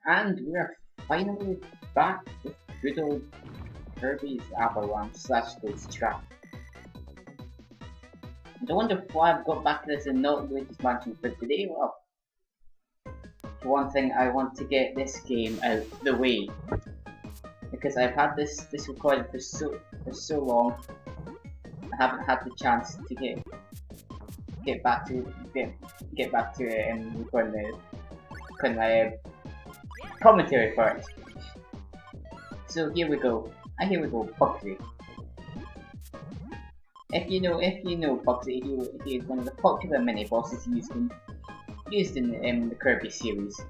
And we're finally back with good old Kirby's Avalanche slash Ghost Trap. I wonder why I've got back to this and not really just managing for today. Well, for one thing, I want to get this game out the way because I've had this recorded for so long. I haven't had the chance to get back to recording my commentary for it. So here we go. Bugsy. If you know Bugsy, he is one of the popular mini bosses used in the Kirby series.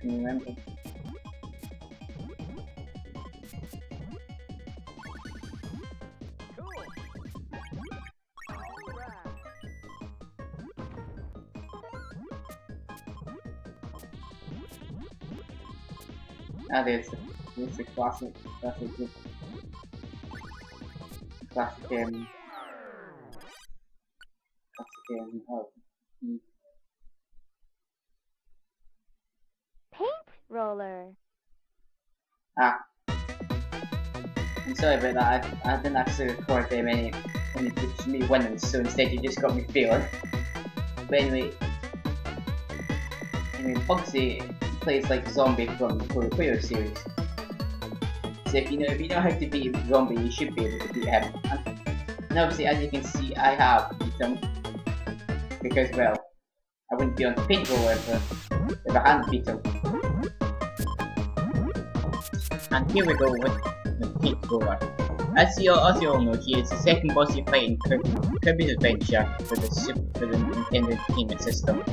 Can you remember? Ah, there's the classic Paint roller. Ah, I'm sorry about that. I didn't actually record any footage of me winning, so instead you just got me failing. But anyway, Bugsy plays like Zombie from the Puyo series. So if you know how to beat Zombie, you should be able to beat him. And obviously, as you can see, I have beat him because, well, I wouldn't be on the paint roller if I hadn't beat him. And here we go with the paint roller. As you all know, he is the second boss you fight in Kirby's Adventure for the Nintendo Entertainment System.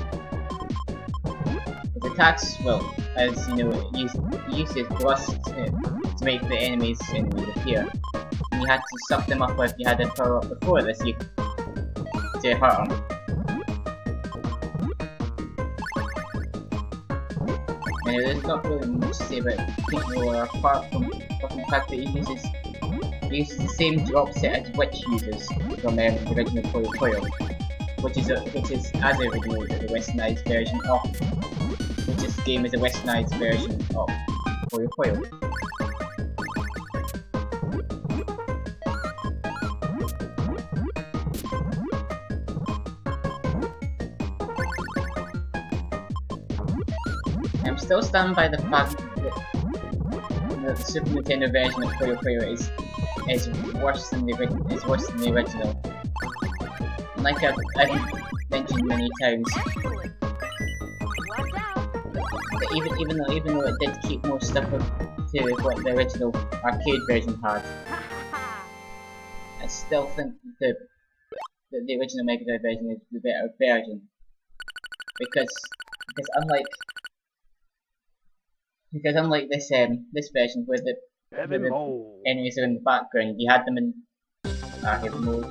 His attacks, well, as you know, he uses rust to make the enemies appear. And you had to suck them up if you had them power up before this to hurt them. Anyway, there's not really much to say about Paint Roller apart from the fact that he uses the same drop set as Witch uses from the original Puyo, which is as original as the westernized version of. This game is a westernized version of Puyo. I'm still standing by the fact that the Super Nintendo version of Puyo is worse than the original. And like I've mentioned many times, even though it did keep more stuff up to what the original arcade version had, I still think that the original Mega Drive version is the better version because unlike this version where the enemies are in the background, you had them in arcade mode.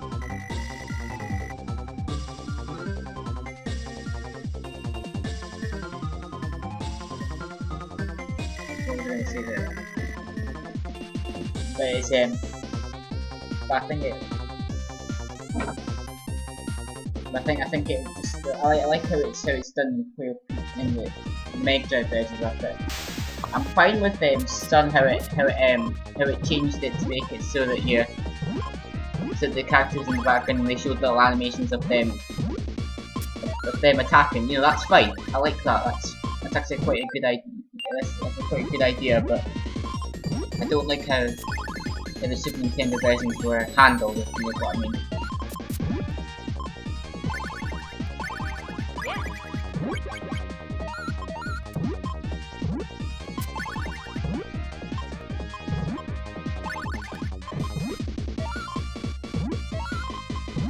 But it's but I think it just, I like how it's done in the Mega Drive version of it. I'm fine with Sun how it changed it to make it so that the characters in the background and they showed little animations of them attacking. You know, that's fine. I like that. That's actually quite a good idea. That's a quite a good idea, but I don't like how the Super Nintendo versions were handled, if you know what I mean.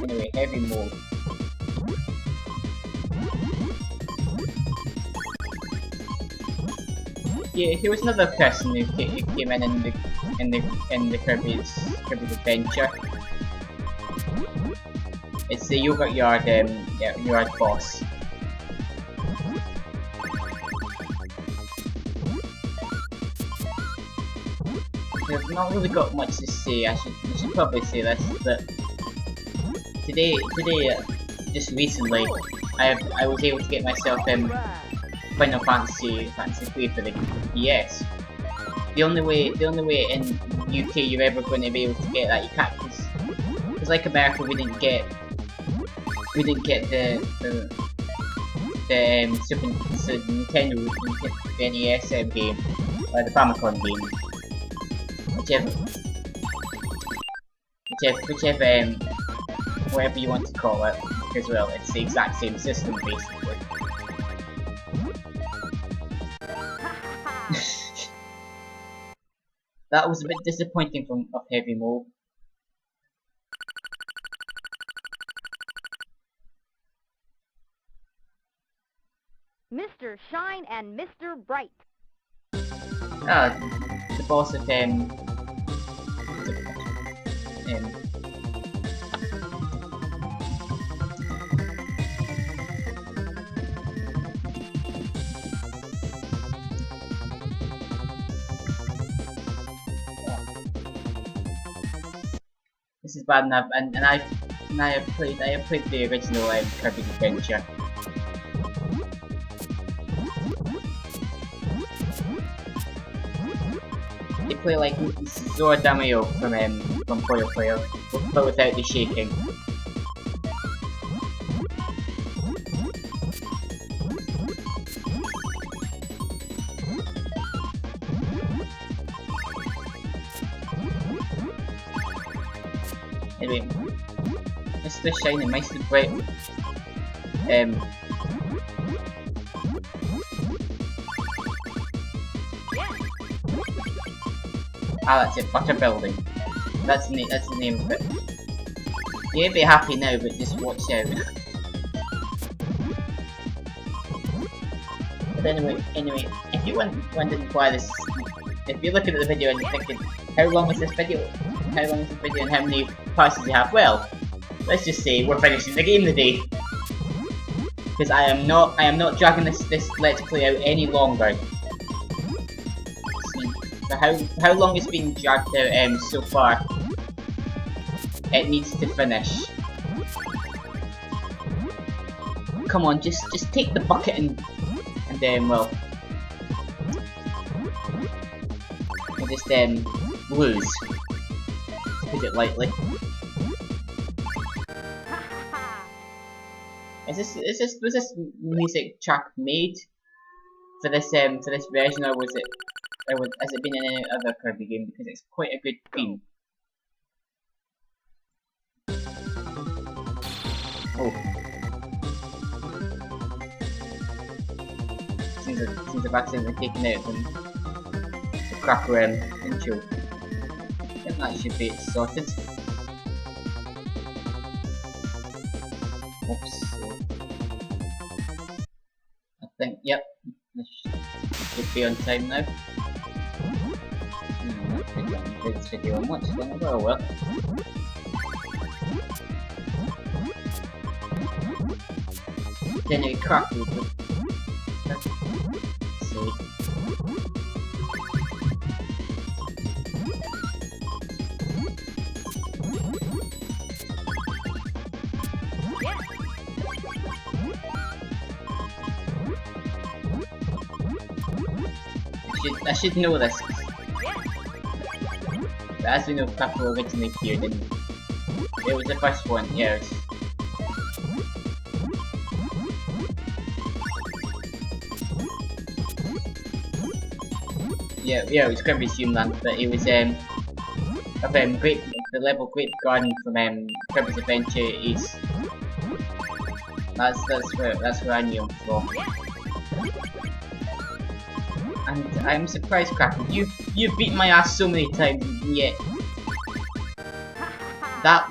Anyway, heavy mode. Yeah, he was another person who came in the Kirby's Adventure. It's the Yogurt Yard boss. I've not really got much to say. I should probably say this, but today, just recently, I was able to get myself Final Fantasy 3 for the DS. The only way in UK you're ever going to be able to get that, you can't, because like America, we didn't get the Super Nintendo NES game, or the Famicom game, whichever whatever you want to call it, because well, it's the exact same system basically. That was a bit disappointing of Heavy Mo. Mr. Shine and Mr. Bright. Ah, the boss of this is bad enough, and I have played the original Kirby Adventure. They play like Zora Damio from Puyo Puyo, but without the shaking. Anyway, Mr. Shine and Mr. Bright. Ah, that's it. Butter Building. That's the name of it. You'll be happy now, but just watch out. But anyway, if you wondering why this, if you're looking at the video and you're thinking, how long is this video? How long is this video and how many parts does it have? Well, let's just say we're finishing the game today. Because I am not dragging this Let's Play out any longer. So how long it's been dragged out so far, it needs to finish. Come on, just take the bucket and well, we'll just lose. To put it lightly. Was this music track made for this version, or has it been in any other Kirby game? Because it's quite a good theme. Oh. Seems I've accidentally taken out the cracker intro. I think that should be it sorted. Oops. I think, yep, this should be on time now. I think I haven't played this video much longer, oh well. Then we crack it. See. I should know this. But as we know, Crackle originally appeared in. It was the first one, yeah. Yeah, it was Kirby's Dreamland, but it was of the level Grape Garden from Kirby's Adventure Ace. That's where I knew him from. And I'm surprised, Crackle, you beat my ass so many times, and yet that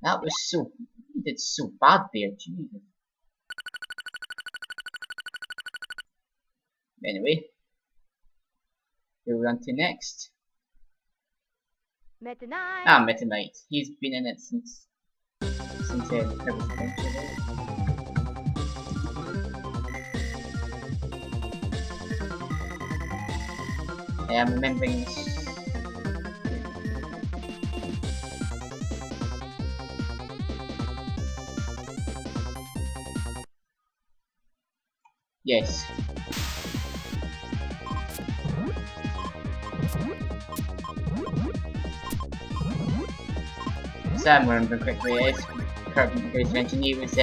was so, you did so bad there, Jesus. Anyway, who are we on to next? Meta Knight. Ah, Meta Knight. He's been in it since Kirby's Adventure. I'm remembering this. Yes. So I'm remembering quickly, it's Kirby's engineer was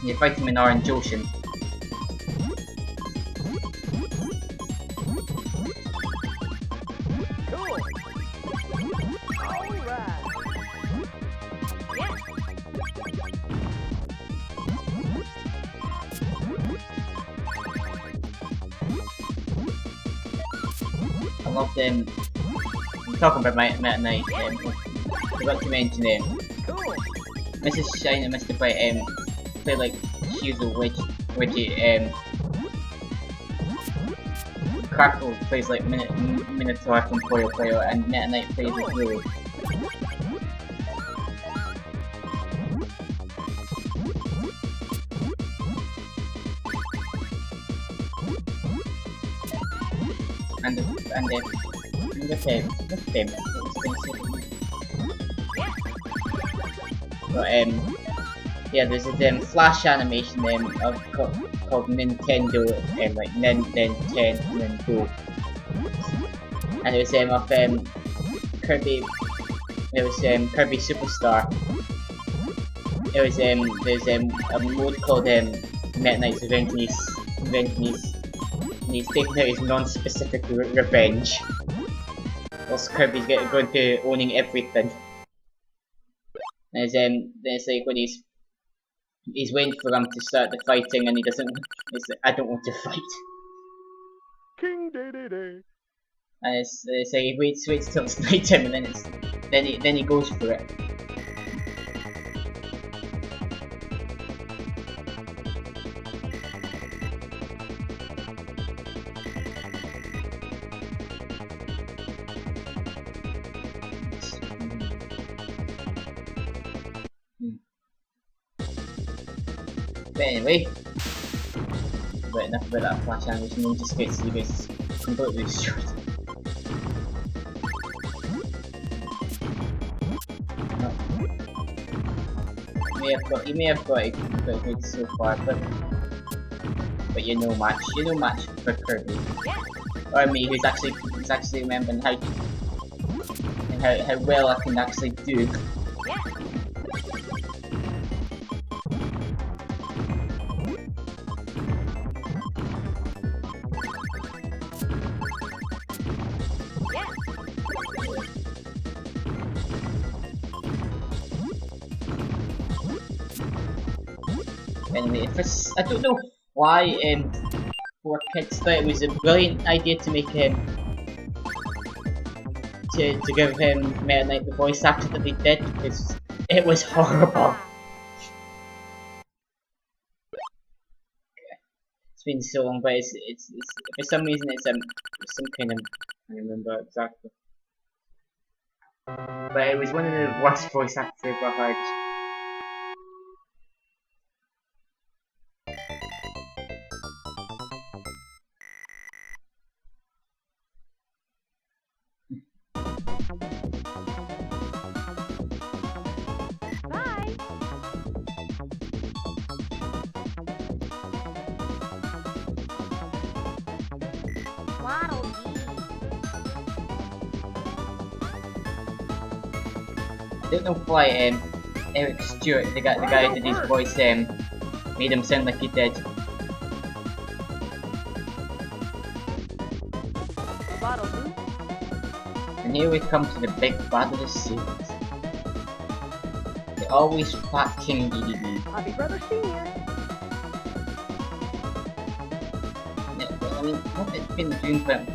you fight him in Orange Ocean. I love them. I'm talking about my Meta Knight. I forgot to mention Mrs. Shine and Mr. Bright play like Hugo Widget. Crackle plays like Minotaur from Puyo Puyo, and Meta Knight plays with Willy. And the same. But yeah, there's a flash animation called Nintendo like Nintendo, and it was of Kirby. It was Kirby Superstar. It was there's a mode called Meta Knight's Revenge, and he's taking out his non-specific revenge. Whilst Kirby's going to owning everything. And there's like when he's waiting for him to start the fighting, and he doesn't. He's like, I don't want to fight. King Day Day Day. And it's like he waits till it's nighttime, and then he goes for it. But anyway, but enough about that flash animation. We'll just get to see this completely destroyed. No. You may have got it good so far, but you know match for Kirby, or me, who's actually remembering how well I can actually do. Anyway, I don't know why 4Kids thought it was a brilliant idea to make him to give him Meta Knight the voice actor that they did, because it was horrible. It's been so long, but it's for some reason it's some kind of, I don't remember exactly, but it was one of the worst voice actors I've ever heard. Bye. Waddle I don't know why Eric Stewart, the guy who did his voice, made him sound like he did. And here we come to the big bad of the series. The always fat King DDD. Happy Brother Senior. Yeah, but I mean, what it's been doing for him?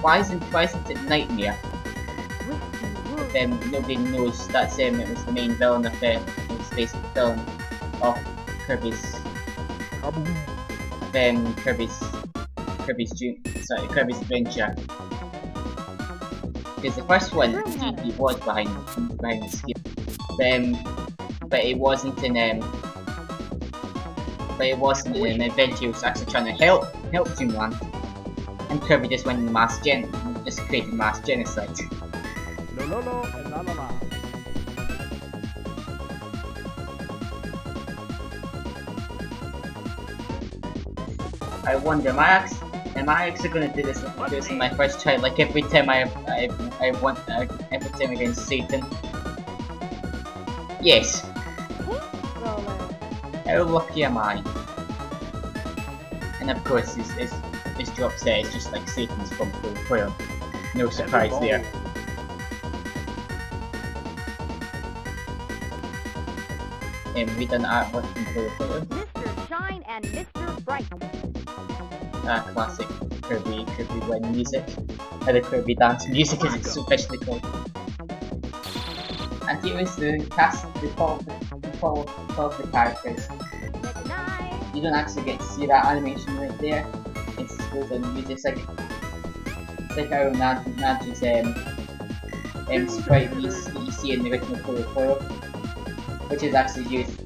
Why isn't it Nightmare? Nobody knows that's it was the main villain of the space villain of Kirby's Kirby's Adventure. Because the first one he was behind the scheme. But it wasn't in but it wasn't an adventure. He was actually trying to help Dreamland, and Kirby just went in just created mass genocide. No, no, no, and la la la. I wonder, am I actually gonna do this in my first try? Like every time every time against Satan. Yes. How lucky am I? And of course, this drop set is just like Satan's from Player. No surprise there. And we done artwork from Player. Mr. Shine and Mr. Bright. Classic Kirby when music. The Kirby dance music as it's officially called. And here is the cast, the the characters. You don't actually get to see that animation right there. It's supposed on the music. It's like how Nadji's sprite you see in the original Puyo, which is actually used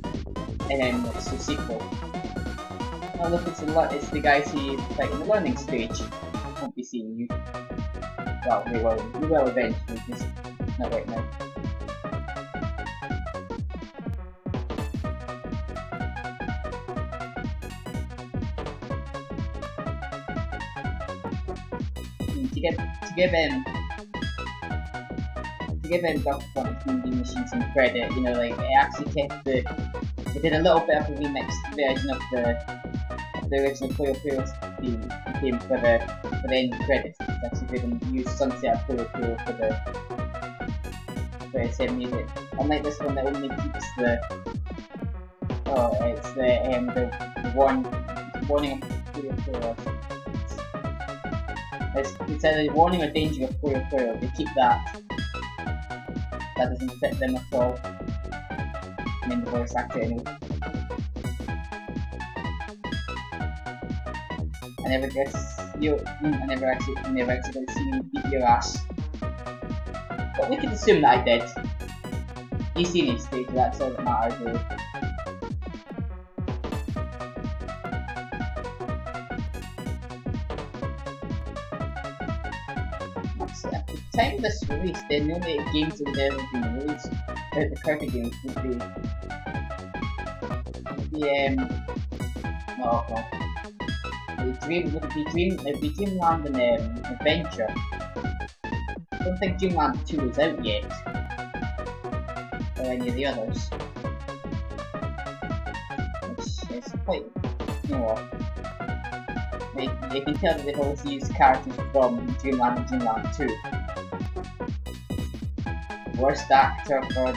in the sequel. Oh look, it's the guys who fight in the learning stage. Won't be seeing you. Well, we will eventually, just not right now. To give Dr. Sonic 3D Machine some credit, you know, like it actually kept they did a little bit of a remixed version of the original Puyo theme for the end credits. It's actually good and use Sunset Puyo for its music. Unlike this one that only keeps the warning of Puyo. It's either the warning or danger of Puyo. They keep that. That doesn't fit them at all. I mean the voice actor anyway. I never actually got to see you beat your ass. But we can assume that I did. You see me stage, that's all that matters really. At the time of this release, the only games that had ever been released, the Kirby games, would be Dreamland and Adventure. I don't think Dreamland 2 is out yet, or any of the others. Which is quite, you know what. You can tell that they've also used characters from Dreamland and Dreamland 2. Worst actor for I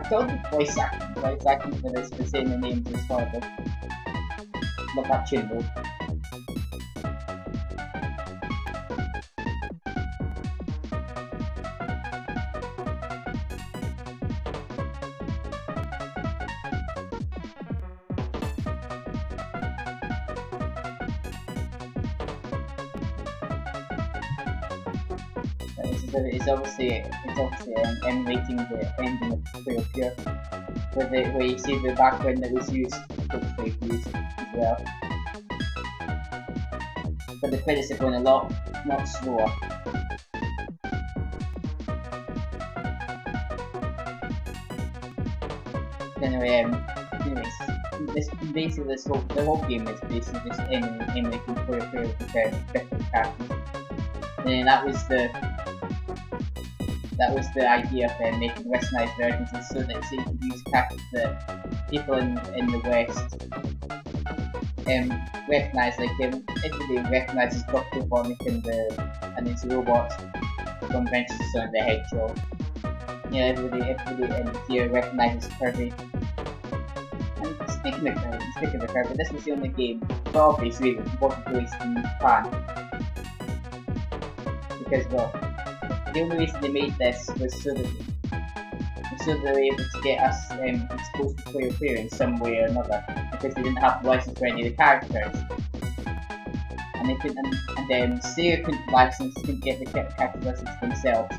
thought the voice acting for this for saying the names is horrible. Love that chin though. It's obviously emulating the ending of Puyo, where you see the background that was used, hopefully used as well. But the credits are going a lot slower. Anyways, the whole game is basically just emulating Puyo compared to different characters. And that was the idea of making westernized versions, so that you could use characters that people in the West recognize, like everybody recognizes Dr. Robotnik and his robots from Adventures of Sonic the Hedgehog. You know, everybody in here recognizes Kirby. And speaking of Kirby, this was the only game, for obvious reasons, that wasn't released in Japan. Because, well, the only reason they made this was so that they were able to get us exposed to Puyo in some way or another, because they didn't have the license for any of the characters. And they couldn't, and Sega couldn't get the character license themselves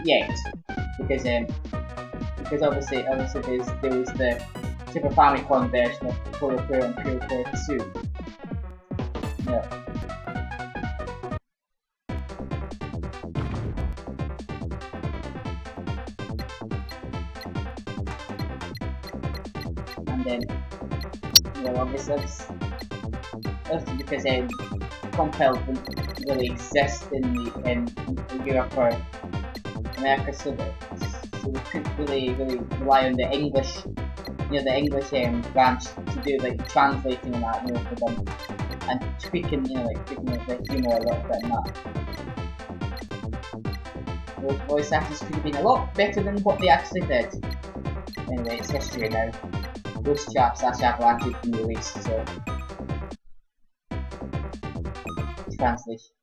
yet, because obviously there was Super Famicom version of Puyo Puyo and Puyo Puyo 2. Yeah. And then, you know, obviously that's because Compelled didn't really exist in Europe or America, so we couldn't really rely on the English, you know, the English branch to do like the translating and that, you know, for them, and tweaking, you know, like tweaking the humour a little bit and that. Those voice actors could have been a lot better than what they actually did. Anyway, it's history now. Those chaps actually have actually been released, so translation.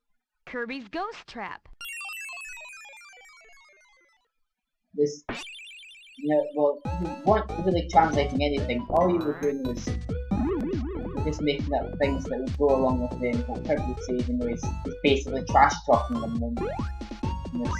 Kirby's Ghost Trap. This, you know, well, you weren't really translating anything. All you were doing was just making up things that would go along with what Kirby would say, even though he's basically trash talking them. And this,